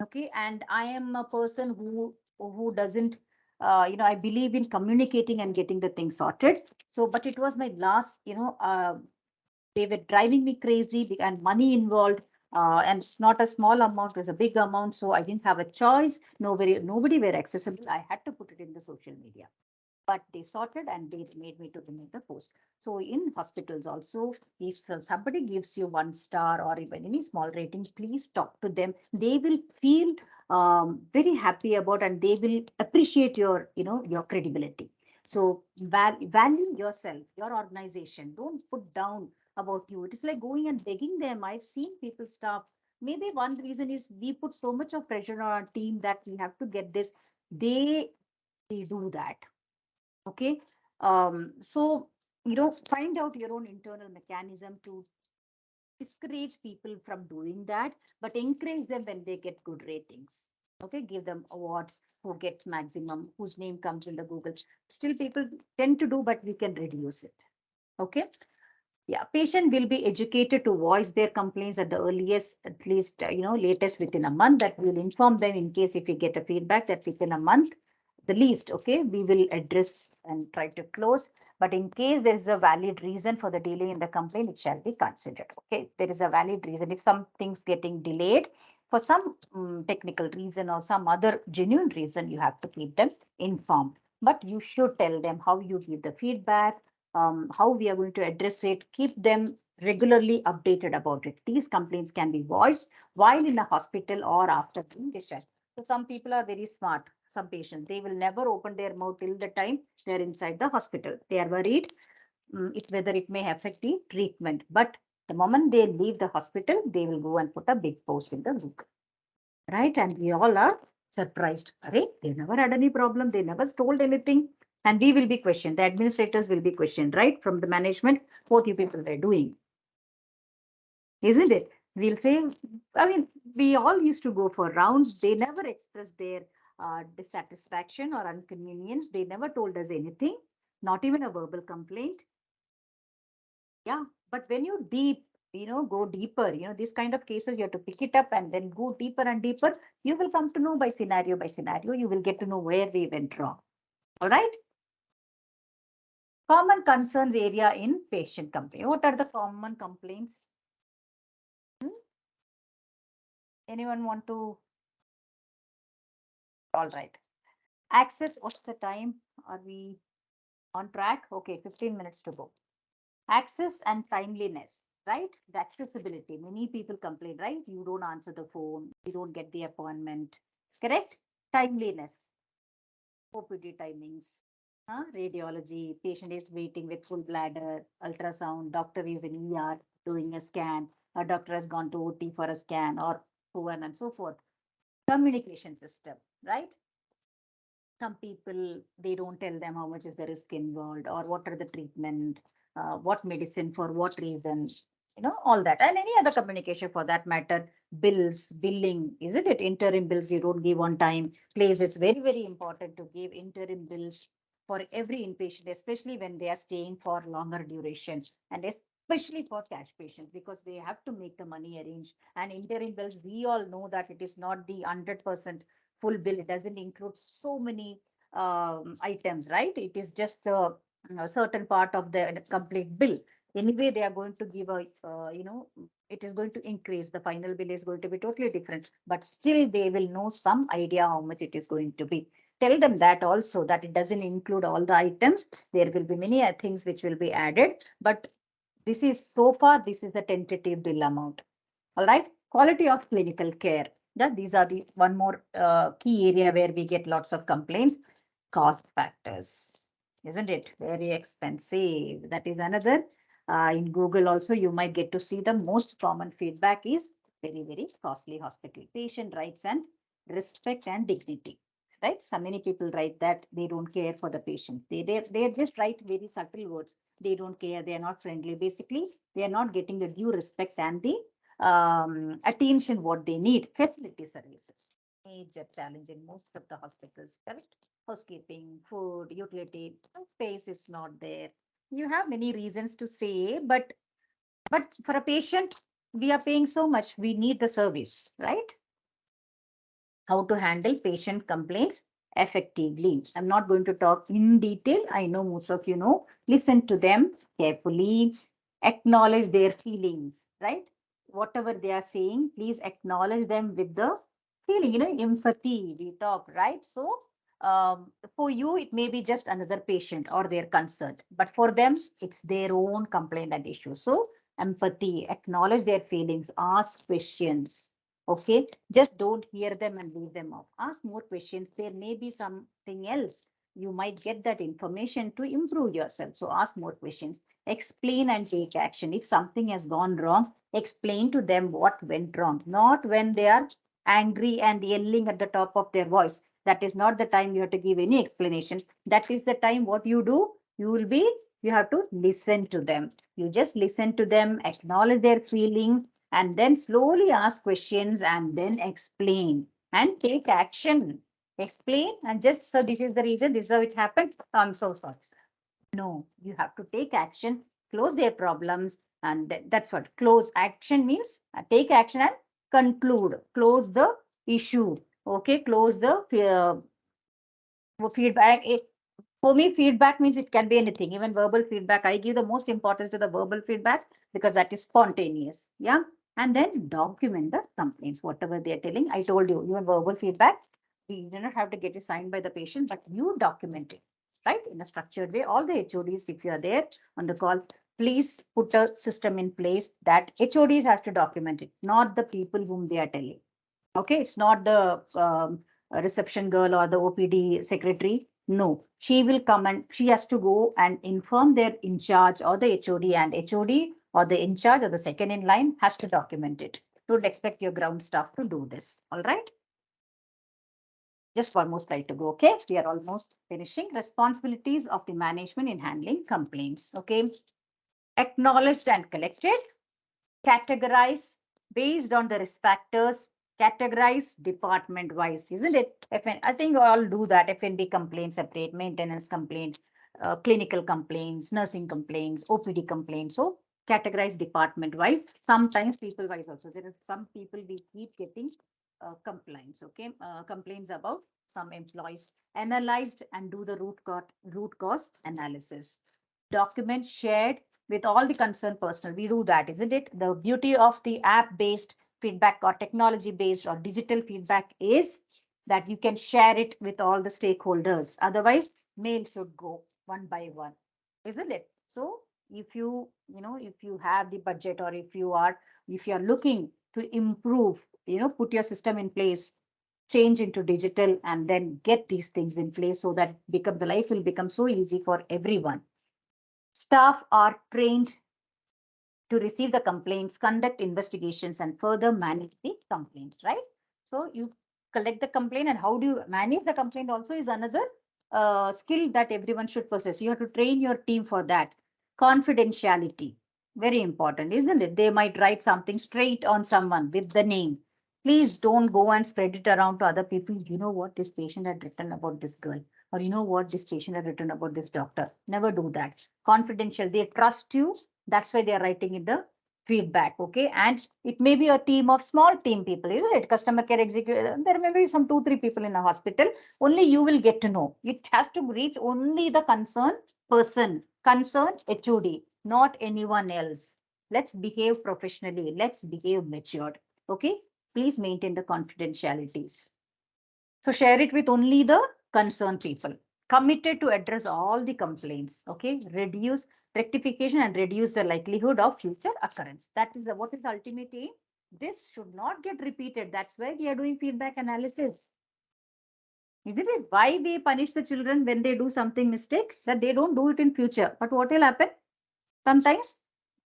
Okay. And I am a person who doesn't, I believe in communicating and getting the thing sorted. So, but it was my last, they were driving me crazy, and money involved. And it's not a small amount, it's a big amount. So I didn't have a choice. Nobody were accessible. I had to put it in the social media. But they sorted and they made me to remove the post. So in hospitals also, if somebody gives you 1 star or even any small rating, please talk to them. They will feel very happy about, and they will appreciate your, your credibility. So value yourself, your organization. Don't put down about you. It is like going and begging them. I've seen people stop. Maybe one reason is we put so much of pressure on our team that we have to get this. They do that. Okay. So find out your own internal mechanism to discourage people from doing that, but encourage them when they get good ratings. Okay, give them awards who get maximum, whose name comes in the Google. Still, people tend to do, but we can reduce it. Okay. Yeah, patient will be educated to voice their complaints at the earliest, at least, latest within a month. That will inform them in case if we get a feedback that within a month, the least, okay, we will address and try to close. But in case there is a valid reason for the delay in the complaint, it shall be considered. Okay, there is a valid reason. If some things getting delayed for some technical reason or some other genuine reason, you have to keep them informed. But you should tell them how you give the feedback, how we are going to address it, keep them regularly updated about it. These complaints can be voiced while in a hospital or after being discharged. So some people are very smart, some patients, they will never open their mouth till the time they're inside the hospital. They are worried whether it may affect the treatment. But the moment they leave the hospital, they will go and put a big post in the book. Right? And we all are surprised. Array, they never had any problem. They never told anything. And we will be questioned. The administrators will be questioned, right? From the management, what you people were doing. Isn't it? We'll say, I mean, we all used to go for rounds. They never expressed their dissatisfaction or inconvenience. They never told us anything, not even a verbal complaint. Yeah, but when you go deeper, these kind of cases, you have to pick it up and then go deeper and deeper. You will come to know by scenario, you will get to know where we went wrong. All right. Common concerns area in patient complaint. What are the common complaints? Hmm? Anyone want to? All right. Access, what's the time? Are we on track? Okay, 15 minutes to go. Access and timeliness, right? The accessibility. Many people complain, right? You don't answer the phone, you don't get the appointment. Correct? Timeliness, OPD timings, radiology, patient is waiting with full bladder, ultrasound, doctor is in ER doing a scan, a doctor has gone to OT for a scan or so on and so forth. Communication system, right? Some people, they don't tell them how much is the risk involved or what are the treatment, what medicine for what reason, all that. And any other communication for that matter. Bills, billing, isn't it? Interim bills you don't give on time. Please, it's very, very important to give interim bills for every inpatient, especially when they are staying for longer duration, and especially for cash patients, because they have to make the money arrange. And interim bills, we all know that it is not the 100% full bill. It doesn't include so many items, right? It is just the certain part of the complete bill. Anyway, they are going to give a, it is going to increase. The final bill is going to be totally different, but still they will know some idea how much it is going to be. Tell them that also, that it doesn't include all the items. There will be many things which will be added, but this is so far, this is the tentative bill amount. All right. Quality of clinical care. Yeah, these are the one more key area where we get lots of complaints. Cost factors, isn't it? Very expensive. That is another. In Google also, you might get to see the most common feedback is very, very costly hospital. Patient rights and respect and dignity. Right? So many people write that they don't care for the patient. They just write very subtle words. They don't care. They are not friendly. Basically, they are not getting the due respect and the attention what they need. Facility services, major challenge in most of the hospitals, correct? Housekeeping, food, utility, space is not there. You have many reasons to say, but for a patient, we are paying so much, we need the service, right? How to handle patient complaints effectively. I'm not going to talk in detail. I know most of you know. Listen to them carefully, acknowledge their feelings, right? Whatever they are saying, please acknowledge them with the feeling, empathy. We talk, right? So, for you, it may be just another patient or their concern, but for them, it's their own complaint and issue. So, empathy, acknowledge their feelings, ask questions. Okay, just don't hear them and leave them off. Ask more questions. There may be something else. you might get that information to improve yourself. So ask more questions, explain and take action. If something has gone wrong, explain to them what went wrong, not when they are angry and yelling at the top of their voice. That is not the time you have to give any explanation. That is the time what you do, you have to listen to them. You just listen to them, acknowledge their feeling, and then slowly ask questions and then explain and take action. Explain and just, so this is the reason, this is how it happened. I'm so sorry, sir. No, you have to take action, close their problems, and that's what close action means. Take action and conclude, close the issue. Okay, close the feedback. For me, feedback means it can be anything, even verbal feedback. I give the most importance to the verbal feedback because that is spontaneous. Yeah. And then document the complaints, whatever they are telling. I told you, even verbal feedback, we do not have to get it signed by the patient, but you document it, right? In a structured way. All the HODs, if you are there on the call, please put a system in place that HODs has to document it, not the people whom they are telling. Okay, it's not the reception girl or the OPD secretary. No, she will come and she has to go and inform their in charge or the HOD, and HOD or the in charge or the second in line has to document it. Don't expect your ground staff to do this. All right. Just one more slide to go. Okay, we are almost finishing. Responsibilities of the management in handling complaints. Okay, acknowledged and collected, categorize based on the risk factors, categorize department wise, isn't it? I think all do that. FNB complaints separate, maintenance complaint, clinical complaints, nursing complaints, OPD complaints. So categorize department wise, sometimes people wise also. There are some people we keep getting complaints, okay, complaints about some employees. Analyzed and do the root cause analysis. Documents shared with all the concerned personnel. We do that, isn't it? The beauty of the app-based feedback or technology-based or digital feedback is that you can share it with all the stakeholders. Otherwise, mail should go one by one, isn't it? So if you have the budget, or if you are looking to improve, put your system in place, change into digital, and then get these things in place so that the life will become so easy for everyone. Staff are trained to receive the complaints, conduct investigations, and further manage the complaints, right? So you collect the complaint, and how do you manage the complaint also is another skill that everyone should possess. You have to train your team for that. Confidentiality, very important, isn't it? They might write something straight on someone with the name. Please don't go and spread it around to other people. You know what this patient had written about this girl, or you know what this patient had written about this doctor. Never do that. Confidential. They trust you, that's why they are writing in the feedback. Okay. And it may be a team of small team people, isn't it? Customer care executive. There may be some 2, 3 people in a hospital. Only you will get to know. It has to reach only the concerned person, concerned HOD, not anyone else. Let's behave professionally. Let's behave matured. Okay. Please maintain the confidentialities. So share it with only the concerned people. Committed to address all the complaints. Okay. Reduce rectification and reduce the likelihood of future occurrence. That is what is the ultimate aim. This should not get repeated. That's why we are doing feedback analysis. Isn't it? Why we punish the children when they do something mistake, that they don't do it in future. But what will happen? Sometimes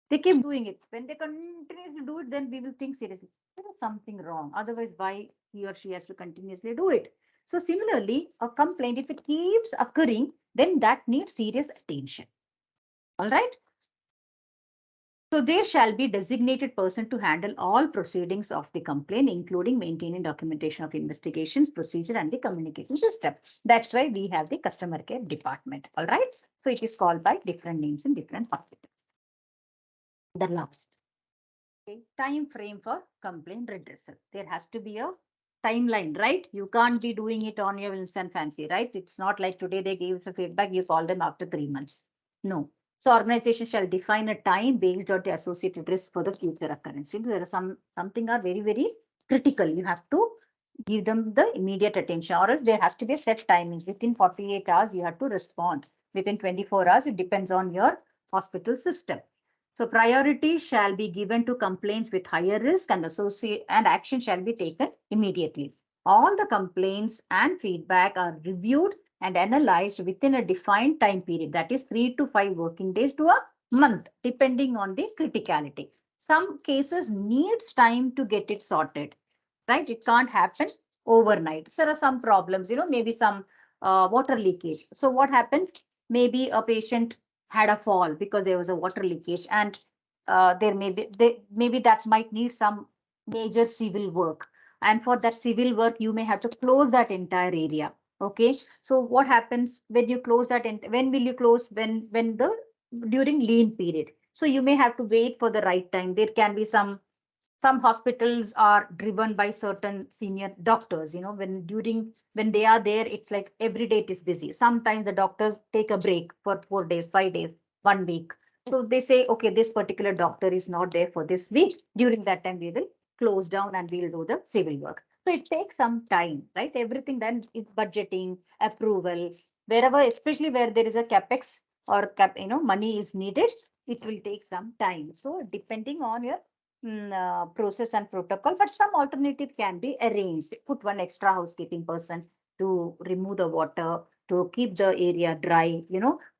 they keep doing it. When they continuously do it, then we will think seriously, there is something wrong. Otherwise, why he or she has to continuously do it? So similarly, a complaint, if it keeps occurring, then that needs serious attention. All right. So there shall be designated person to handle all proceedings of the complaint, including maintaining documentation of investigations, procedure, and the communication system. That's why we have the customer care department. All right. So it is called by different names in different hospitals. The last. Okay. Time frame for complaint redressal. There has to be a timeline, right? You can't be doing it on your instant fancy, right? It's not like today they give the feedback, you call them after 3 months. No. So organization shall define a time based on the associated risk for the future occurrence. If there are something are very, very critical, you have to give them the immediate attention, or else there has to be a set timings. Within 48 hours, you have to respond. Within 24 hours, it depends on your hospital system. So priority shall be given to complaints with higher risk, and action shall be taken immediately. All the complaints and feedback are reviewed and analyzed within a defined time period, that is 3 to 5 working days to a month, depending on the criticality. Some cases needs time to get it sorted, right? It can't happen overnight. So there are some problems, maybe some water leakage. So what happens? Maybe a patient had a fall because there was a water leakage, and maybe that might need some major civil work. And for that civil work, you may have to close that entire area. Okay. So what happens when you close that? When will you close? When the during lean period. So you may have to wait for the right time. There can be some hospitals are driven by certain senior doctors, when they are there, it's like every day it is busy. Sometimes the doctors take a break for 4 days, 5 days, 1 week. So they say, okay, this particular doctor is not there for this week. During that time, we will close down and we'll do the civil work. So it takes some time, right? Everything then is budgeting, approval, wherever, especially where there is a capex or money is needed, it will take some time. So depending on your process and protocol, but some alternative can be arranged. Put one extra housekeeping person to remove the water, to keep the area dry,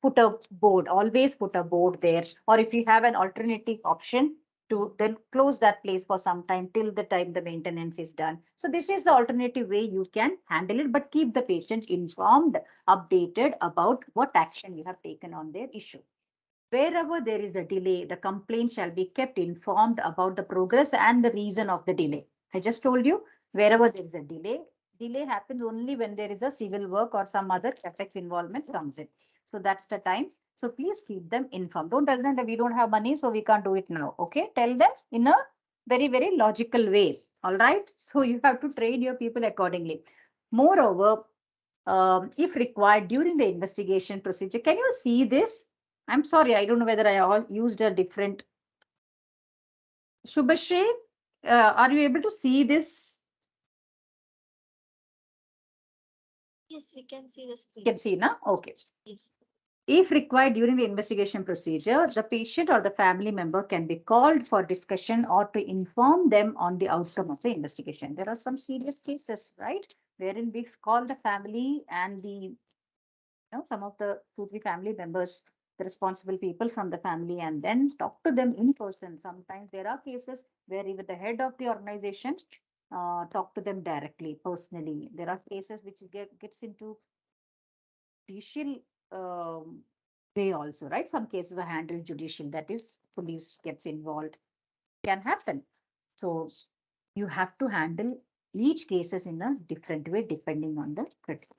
put a board, always put a board there. Or if you have an alternative option, to then close that place for some time till the time the maintenance is done. So this is the alternative way you can handle it, but keep the patient informed, updated about what action you have taken on their issue. Wherever there is a delay, the complaint shall be kept informed about the progress and the reason of the delay. I just told you, wherever there is a delay happens only when there is a civil work or some other capex involvement comes in. So that's the time. So please keep them informed. Don't tell them that we don't have money, so we can't do it now. Okay, tell them in a very, very logical way. All right. So you have to train your people accordingly. Moreover, if required during the investigation procedure, can you see this? I'm sorry, I don't know whether I used a different. Shubhashri, are you able to see this? Yes, we can see the You screen. can see now? Okay. Yes. If required during the investigation procedure, the patient or the family member can be called for discussion or to inform them on the outcome of the investigation. There are some serious cases, right? Wherein we call the family and some of the 2, 3 family members, the responsible people from the family, and then talk to them in person. Sometimes there are cases where even the head of the organization talk to them directly, personally. There are cases which gets into judicial way also, right? Some cases are handled judicial, that is, police gets involved. Can happen. So you have to handle each cases in a different way depending on the critical.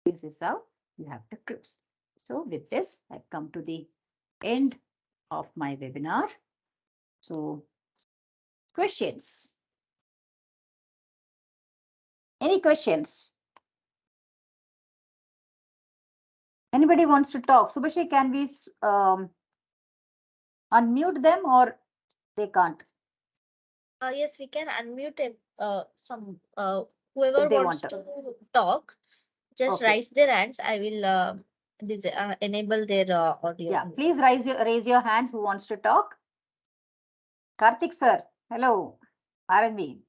This is how you have to close. So with this, I've come to the end of my webinar. So questions? Any questions? Anybody wants to talk? Subhashi, can we unmute them or they can't? Yes, we can unmute some whoever If they wants want to. to talk. Just Okay. raise their hands. I will enable their audio. Yeah, please raise your hands who wants to talk. Karthik sir, hello. RNB.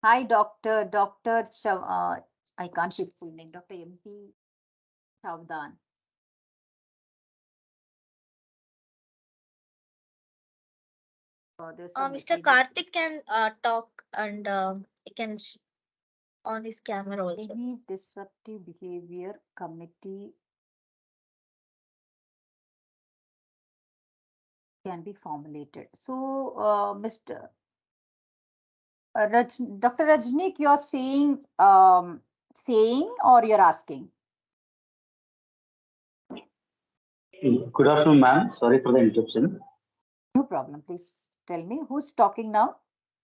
Hi, Dr. I can't see full name. Dr. MP Chavdan. There's some Mr. messages. Karthik can talk and he can on his camera also. Any disruptive behavior committee can be formulated. So, Mr. Dr. Rajnik, you're saying or you're asking? Good afternoon, ma'am. Sorry for the interruption. No problem. Please tell me who's talking now.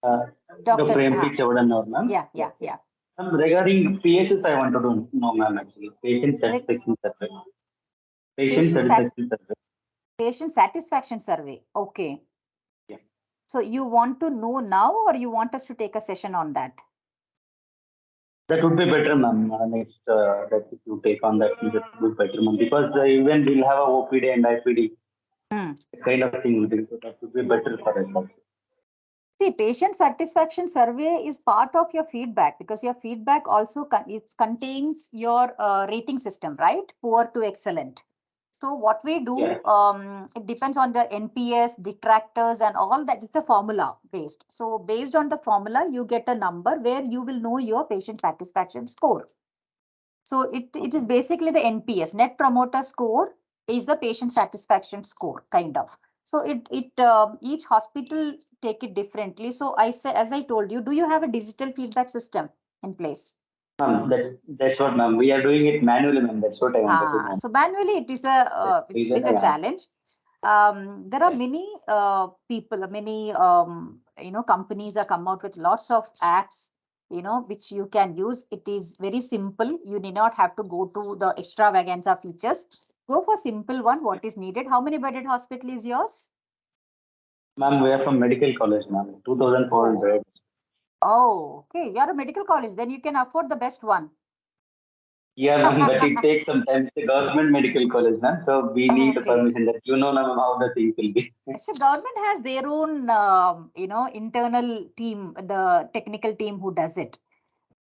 Uh, Dr. Dr. MP Chavadan, ma'am. Yeah. Regarding PSS, I wanted to know, ma'am, actually. Patient satisfaction survey. Patient satisfaction survey. Patient satisfaction survey. Okay. Yeah. So you want to know now or you want us to take a session on that? That would be better, ma'am. Next, that if you take on that, that would be better, ma'am. Because even we'll have a OPD and IPD kind of thing. So that would be better for us also. See, patient satisfaction survey is part of your feedback because your feedback also it contains your rating system, right? Poor to excellent. So what we Yeah. do, it depends on the NPS, detractors, and all that. It's a formula based. So based on the formula, you get a number where you will know your patient satisfaction score. So it is basically the NPS, Net Promoter Score, is the patient satisfaction score, kind of. So each hospital take it differently. So I say, as I told you, do you have a digital feedback system in place? That's what, ma'am. We are doing it manually, ma'am. That's what I wanted to know. So manually it is a That's the it's a bit reason a I asked. challenge. There are Yeah. many people, many companies are come out with lots of apps, which you can use. It is very simple. You need not have to go to the extravaganza features. Go for simple one. What is needed? How many bedded hospital is yours? Ma'am, we are from medical college, ma'am. Oh, 2,400. oh, okay. You are a medical college, then you can afford the best one. Yeah, ma'am, but it takes some time. It's a government medical college, ma'am. So we need a Okay. permission that ma'am, how the things will be. So government has their own, internal team, the technical team who does it.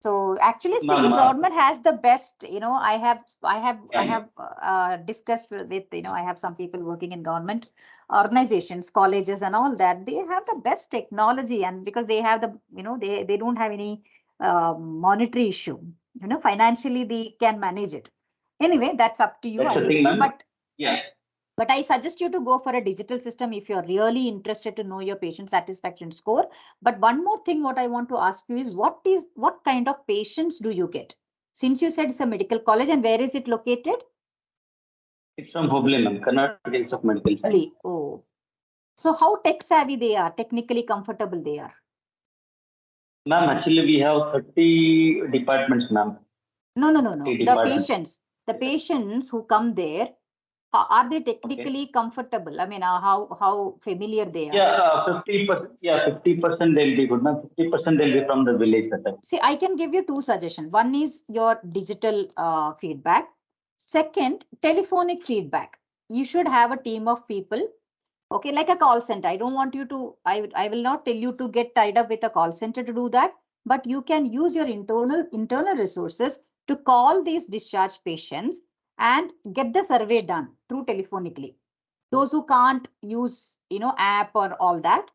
So actually Ma'am, speaking, government has the best. I yeah, have discussed with, I have some people working in government organizations, colleges, and all that. They have the best technology, and because they have the, they don't have any monetary issue. Financially they can manage it. Anyway, that's up to you. that's I the leave thing, it to you. ma'am. Yeah. But I suggest you to go for a digital system if you're really interested to know your patient satisfaction score. But one more thing, what I want to ask you is what kind of patients do you get? Since you said it's a medical college, and where is it located? It's from Hubli, ma'am. Karnataka Institute of Medical Science. Oh, so how tech savvy they are, technically comfortable they are? Ma'am, actually we have 30 departments, ma'am. No, no, no, 30 no. The departments. patients who come there, are they Okay. technically comfortable? I mean, how familiar they are? Yeah, 50%. Yeah, 50% they'll be good, ma'am. 50% they'll be from the village setup. See, I can give you two suggestions. One is your digital feedback. Second, telephonic feedback. You should have a team of people, okay, like a call center. I don't want you to, I will not tell you to get tied up with a call center to do that, but you can use your internal resources to call these discharged patients and get the survey done through telephonically. Those who can't use, app or all that,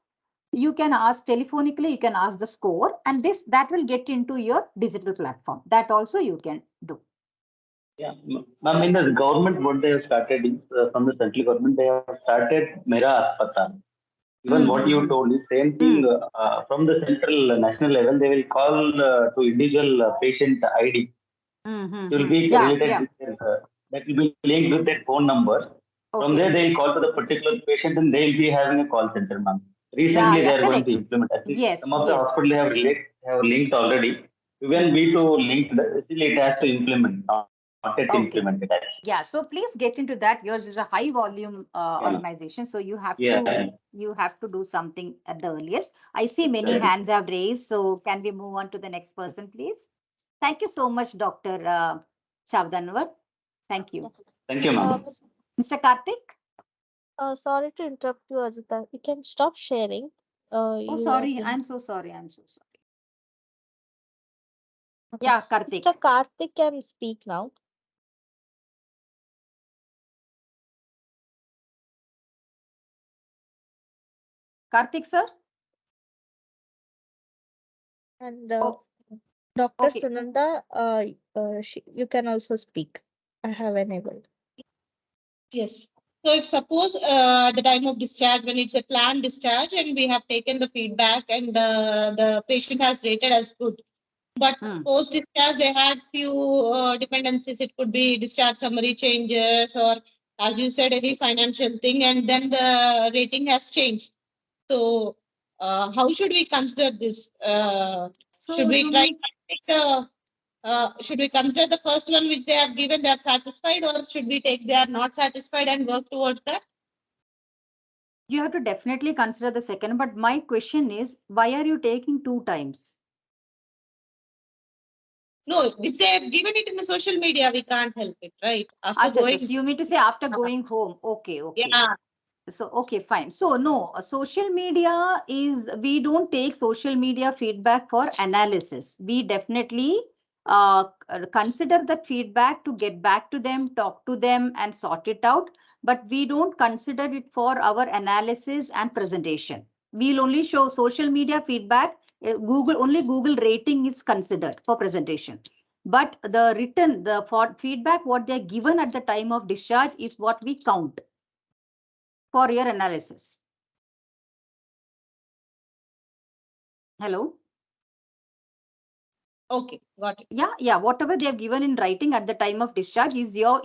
you can ask telephonically, you can ask the score, and that will get into your digital platform. That also you can do. Yeah, ma'am, in the government, what they have started is from the central government, they have started Mera Aspatal. Even what you Mm-hmm. told is same thing from the central national level, they will call to individual patient ID. It will be Yeah, related yeah. with their, that will be linked with their phone number. From there, Okay. they will call to the particular patient and they will be having a call center, ma'am. Yeah, Recently, they yeah, are going to correct. implement. I think Yes, some of the yes. hospitals have linked already. Even Hmm. we to link, still it has to implement, not yet Okay. implemented actually. Yeah, so please get into that. Yours is a high volume Yeah, organization, so yeah, you have to do something at the earliest. I see many exactly. hands have raised, so can we move on to the next person, please? Thank you so much, Dr. Chavdanwar. Thank Yeah. you. Thank you, ma'am. Mr. Karthik? Sorry to interrupt you, Ajita. You can stop sharing. Oh, You have sorry. been. I'm so sorry. I'm so sorry. Okay. Yeah, Mr. Karthik. Karthik can speak now. Karthik, sir? And Oh, Dr. okay. Sunanda, you can also speak. I have enabled. Yes. So if suppose at the time of discharge, when it's a planned discharge and we have taken the feedback and the patient has rated as good, but Hmm. post discharge they had few dependencies. It could be discharge summary changes or, as you said, any financial thing, and then the rating has changed. So how should we consider this? Should So we you try mean to take should we consider the first one which they have given, they are satisfied, or should we take they are not satisfied and work towards that? you have to definitely consider the second, but my question is, why are you taking two times? No, if they have given it in the social media, we can't help it, right? After Acha, so going, you mean to say after going home? Okay, okay. yeah, So, okay, fine. So, no, social media is, we don't take social media feedback for analysis. We definitely consider that feedback to get back to them, talk to them, and sort it out. But we don't consider it for our analysis and presentation. We'll only show social media feedback. Only Google rating is considered for presentation. But the written, the for feedback, what they're given at the time of discharge is what we count for your analysis. Hello? Okay, got it. Yeah, whatever they have given in writing at the time of discharge is your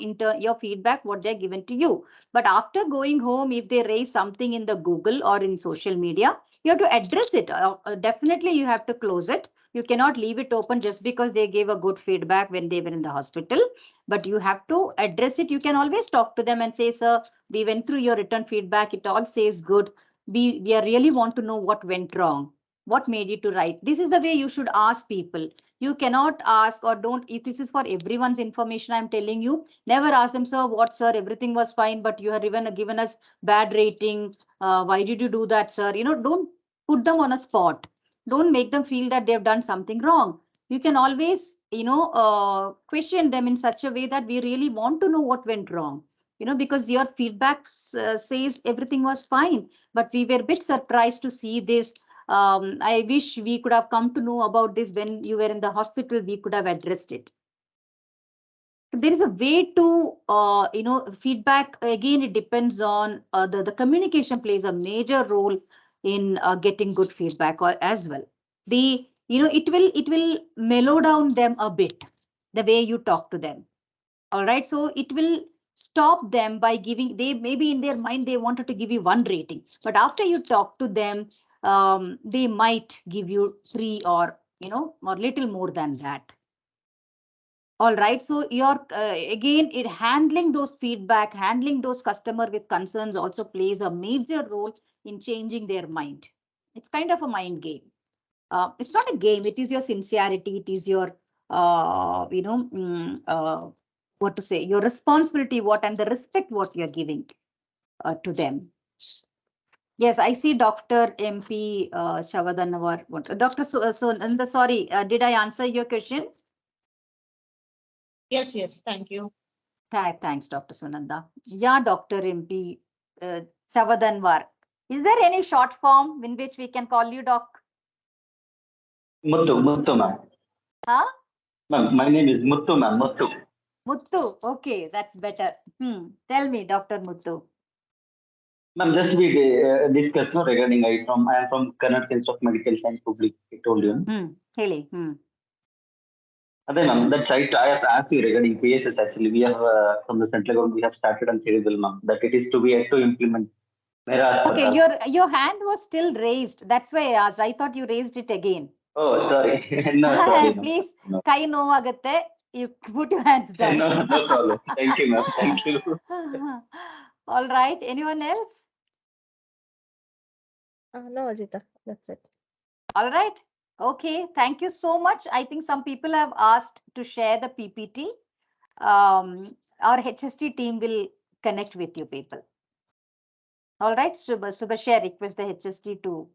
feedback, what they're given to you. But after going home, if they raise something in the Google or in social media, you have to address it. Definitely, you have to close it. You cannot leave it open just because they gave a good feedback when they were in the hospital. But you have to address it. You can always talk to them and say, sir, we went through your written feedback. It all says good. We really want to know what went wrong. What made you to write? This is the way you should ask people. You cannot ask, or don't, if this is for everyone's information, I'm telling you, never ask them, sir, what, sir, everything was fine, but you have even given us bad rating. Why did you do that, sir? Don't put them on a spot. Don't make them feel that they've done something wrong. You can always, question them in such a way that we really want to know what went wrong. Because your feedback says everything was fine, but we were a bit surprised to see this. I wish we could have come to know about this when you were in the hospital. We could have addressed it. There is a way to, feedback. Again, it depends on the communication plays a major role in getting good feedback as well. It will mellow down them a bit, the way you talk to them. All right. So it will stop them by giving, they maybe in their mind, they wanted to give you one rating, but after you talk to them, they might give you three or little more than that. All right. So you're again, handling those feedback, handling those customer with concerns also plays a major role in changing their mind. It's kind of a mind game. It's not a game. It is your sincerity. It is your, what to say, your responsibility, what, and the respect what you're giving to them. Yes, I see Dr. MP Shavadanavar. Dr. Sorry, did I answer your question? Yes, thank you. Thanks, Dr. Sunanda. Yeah, Dr. MP Shavadanwar. Is there any short form in which we can call you Doc? Muttu, ma'am. Huh? Ma'am, my name is Muttu, ma'am. Muttu. Muttu. Okay, that's better. Tell me, Dr. Muttu. Ma'am, just we discussed regarding I am from Kannada Institute of Medical Science Public. I told you. Heli. Adhe, ma'am, that's right. I have asked you regarding PSS. Actually, we have from the central government, we have started on schedule, ma'am. That it is to be yet to implement. Mera Okay, Aspatal. your hand was still raised. That's why I asked. I thought you raised it again. Oh, sorry. No, sorry, ma'am. Please, No. kai novagatte. You put your hands down. No, no problem. Thank you, ma'am. Thank you. All right. Anyone else? No, Ajita, that's it. All right. Okay. Thank you so much. I think some people have asked to share the PPT. Our HST team will connect with you people. All right. Subhashya, request the HST to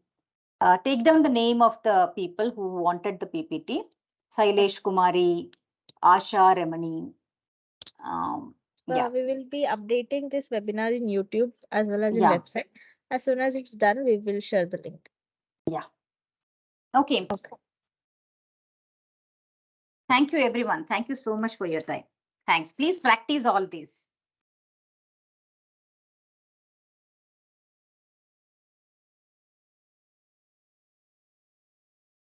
take down the name of the people who wanted the PPT. Sailesh Kumari, Asha Remani. Yeah. We will be updating this webinar in YouTube as well as in Yeah. website. As soon as it's done, we will share the link. Yeah. Okay. Okay. Thank you, everyone. Thank you so much for your time. Thanks. Please practice all this.